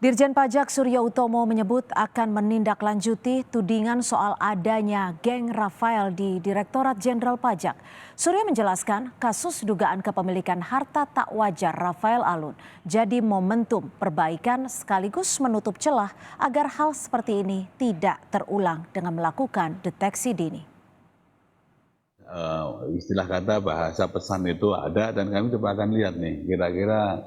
Dirjen Pajak Suryo Utomo menyebut akan menindaklanjuti tudingan soal adanya geng Rafael di Direktorat Jenderal Pajak. Suryo menjelaskan kasus dugaan kepemilikan harta tak wajar Rafael Alun jadi momentum perbaikan sekaligus menutup celah agar hal seperti ini tidak terulang dengan melakukan deteksi dini. Istilah kata bahasa pesan itu ada dan kami coba akan lihat nih kira-kira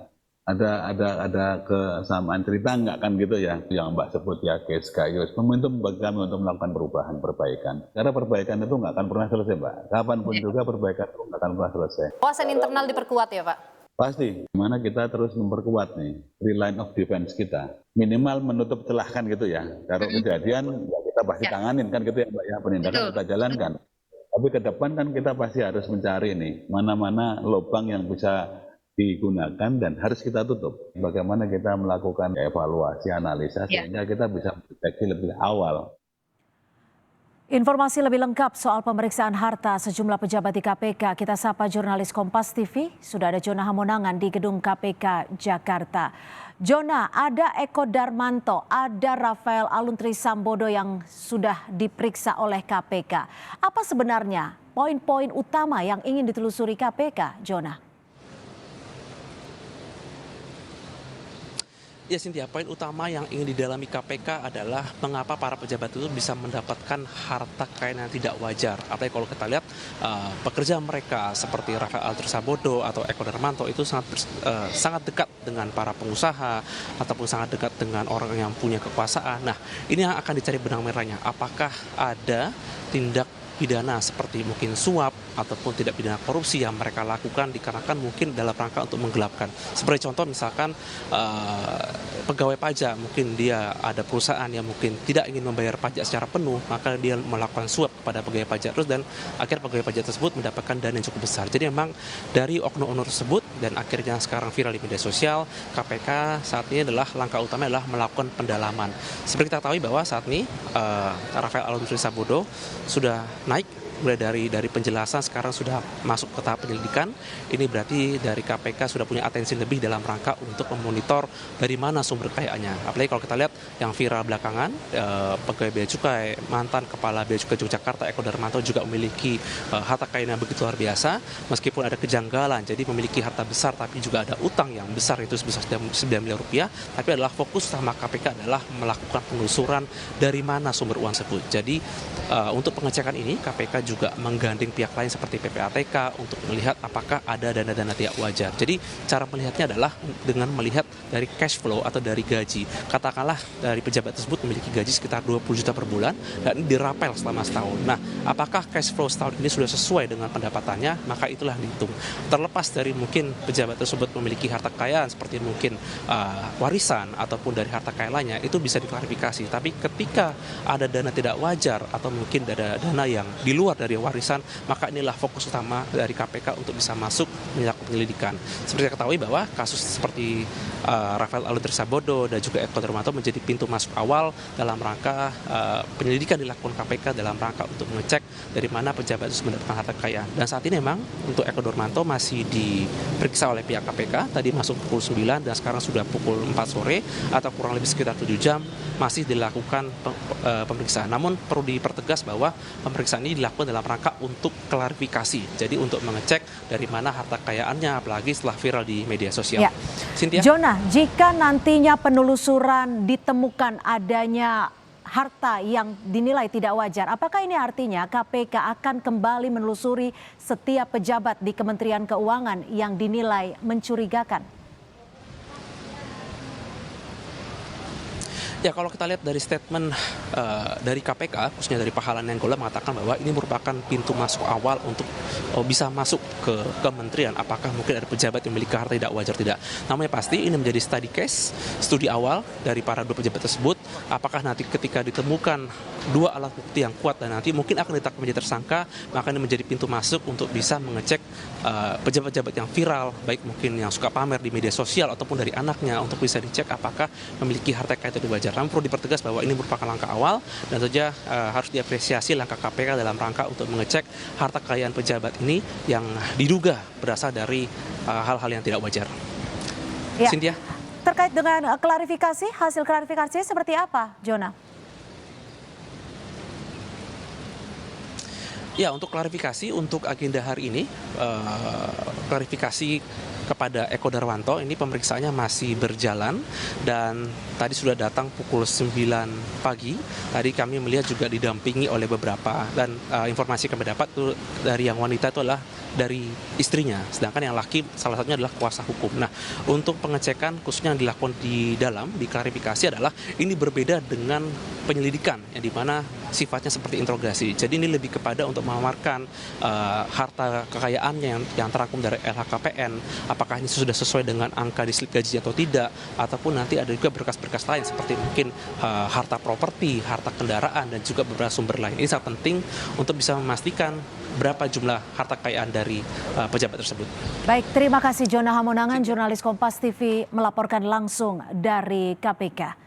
ada kesamaan cerita nggak kan gitu ya yang Mbak sebut ya case kasus momentum bagi kami untuk melakukan perbaikan karena perbaikan itu nggak akan pernah selesai Mbak, kapanpun juga perbaikan itu nggak akan pernah selesai. Pengawasan internal diperkuat ya Pak? Pasti, gimana kita terus memperkuat nih three line of defense kita, minimal menutup celah kan gitu ya, kalau kejadian ya kita pasti tanganin kan gitu ya Mbak ya, penindakan kita jalankan. Tapi ke depan kan kita pasti harus mencari nih mana-mana lubang yang bisa digunakan dan harus kita tutup. Bagaimana kita melakukan evaluasi, analisa sehingga kita bisa mendeteksi lebih awal. Informasi lebih lengkap soal pemeriksaan harta sejumlah pejabat di KPK kita sapa jurnalis Kompas TV. Sudah ada Jona Hamonangan di gedung KPK Jakarta. Jona, ada Eko Darmanto, ada Rafael Alun Trisambodo yang sudah diperiksa oleh KPK. Apa sebenarnya poin-poin utama yang ingin ditelusuri KPK, Jona? Ya Cynthia, poin utama yang ingin didalami KPK adalah mengapa para pejabat itu bisa mendapatkan harta kekayaan yang tidak wajar. Apalagi kalau kita lihat pekerja mereka seperti Rafael Alun Trisambodo atau Eko Darmanto itu sangat dekat dengan para pengusaha ataupun sangat dekat dengan orang yang punya kekuasaan. Nah, ini yang akan dicari benang merahnya. Apakah ada tindak pidana seperti mungkin suap ataupun tidak pidana korupsi yang mereka lakukan dikarenakan mungkin dalam rangka untuk menggelapkan. Seperti contoh misalkan pegawai pajak, mungkin dia ada perusahaan yang mungkin tidak ingin membayar pajak secara penuh, maka dia melakukan suap kepada pegawai pajak terus dan akhirnya pegawai pajak tersebut mendapatkan dana yang cukup besar. Jadi memang dari oknum-oknum tersebut dan akhirnya sekarang viral di media sosial, KPK saat ini adalah langkah utama adalah melakukan pendalaman. Seperti kita tahu bahwa saat ini Rafael Alun Trisambodo sudah naik mulai dari penjelasan sekarang sudah masuk ke tahap penyelidikan. Ini berarti dari KPK sudah punya atensi lebih dalam rangka untuk memonitor dari mana sumber kekayaannya. Apalagi kalau kita lihat yang viral belakangan, pegawai Bea Cukai, mantan kepala Bea Cukai Yogyakarta Eko Darmanto juga memiliki harta kekayaan yang begitu luar biasa, meskipun ada kejanggalan. Jadi memiliki harta besar tapi juga ada utang yang besar itu sebesar 9 miliar rupiah. Tapi adalah fokus utama KPK adalah melakukan penelusuran dari mana sumber uang tersebut. Jadi untuk pengecekan ini KPK juga menggandeng pihak lain seperti PPATK untuk melihat apakah ada dana-dana tidak wajar. Jadi cara melihatnya adalah dengan melihat dari cash flow atau dari gaji. Katakanlah dari pejabat tersebut memiliki gaji sekitar 20 juta per bulan dan ini dirapel selama setahun. Nah, apakah cash flow setahun ini sudah sesuai dengan pendapatannya? Maka itulah dihitung. Terlepas dari mungkin pejabat tersebut memiliki harta kekayaan seperti mungkin warisan ataupun dari harta kekayaan lainnya, itu bisa diklarifikasi. Tapi ketika ada dana tidak wajar atau mungkin ada dana yang di luar dari warisan, maka inilah fokus utama dari KPK untuk bisa masuk melakukan penyelidikan. Seperti kita ketahui bahwa kasus seperti Rafael Alun Trisambodo dan juga Eko Darmanto menjadi pintu masuk awal dalam rangka penyelidikan dilakukan KPK dalam rangka untuk mengecek dari mana pejabat itu mendapatkan harta kekayaan. Dan saat ini memang untuk Eko Darmanto masih diperiksa oleh pihak KPK, tadi masuk pukul 9 dan sekarang sudah pukul 4 sore atau kurang lebih sekitar 7 jam masih dilakukan pemeriksaan. Namun perlu dipertegas bahwa pemeriksaan ini dilakukan dalam rangka untuk klarifikasi. Jadi untuk mengecek dari mana harta kekayaannya, apalagi setelah viral di media sosial. Ya. Cynthia? Jona, jika nantinya penelusuran ditemukan adanya harta yang dinilai tidak wajar, apakah ini artinya KPK akan kembali menelusuri setiap pejabat di Kementerian Keuangan yang dinilai mencurigakan? Ya, kalau kita lihat dari statement dari KPK, khususnya dari Pak Halana Nainggolan mengatakan bahwa ini merupakan pintu masuk awal untuk bisa masuk ke kementerian. Apakah mungkin ada pejabat yang memiliki harta tidak wajar tidak? Namanya pasti ini menjadi study case, studi awal dari para dua pejabat tersebut. Apakah nanti ketika ditemukan dua alat bukti yang kuat dan nanti mungkin akan ditetapkan menjadi tersangka, maka ini menjadi pintu masuk untuk bisa mengecek pejabat-pejabat yang viral, baik mungkin yang suka pamer di media sosial ataupun dari anaknya, untuk bisa dicek apakah memiliki harta kekayaan tidak wajar. Namun perlu dipertegas bahwa ini merupakan langkah awal dan saja harus diapresiasi langkah KPK dalam rangka untuk mengecek harta kekayaan pejabat ini yang diduga berasal dari hal-hal yang tidak wajar. Ya. Cynthia? terkait dengan klarifikasi, hasil klarifikasi seperti apa, Jona? Ya, untuk klarifikasi untuk agenda hari ini, klarifikasi kepada Eko Darwanto ini pemeriksaannya masih berjalan dan tadi sudah datang pukul 9 pagi. Tadi kami melihat juga didampingi oleh beberapa dan informasi kami dapat itu dari yang wanita itu adalah dari istrinya, sedangkan yang laki salah satunya adalah kuasa hukum. Nah, untuk pengecekan khususnya yang dilakukan di dalam, di klarifikasi adalah ini berbeda dengan penyelidikan yang dimana sifatnya seperti interogasi. Jadi ini lebih kepada untuk memamarkan harta kekayaannya yang terangkum dari LHKPN, apakah ini sudah sesuai dengan angka di slip gaji atau tidak, ataupun nanti ada juga berkas-berkas lain seperti mungkin harta properti, harta kendaraan, dan juga beberapa sumber lain. Ini sangat penting untuk bisa memastikan berapa jumlah harta kekayaan dari pejabat tersebut. Baik, terima kasih Jona Hamonangan, jurnalis Kompas TV melaporkan langsung dari KPK.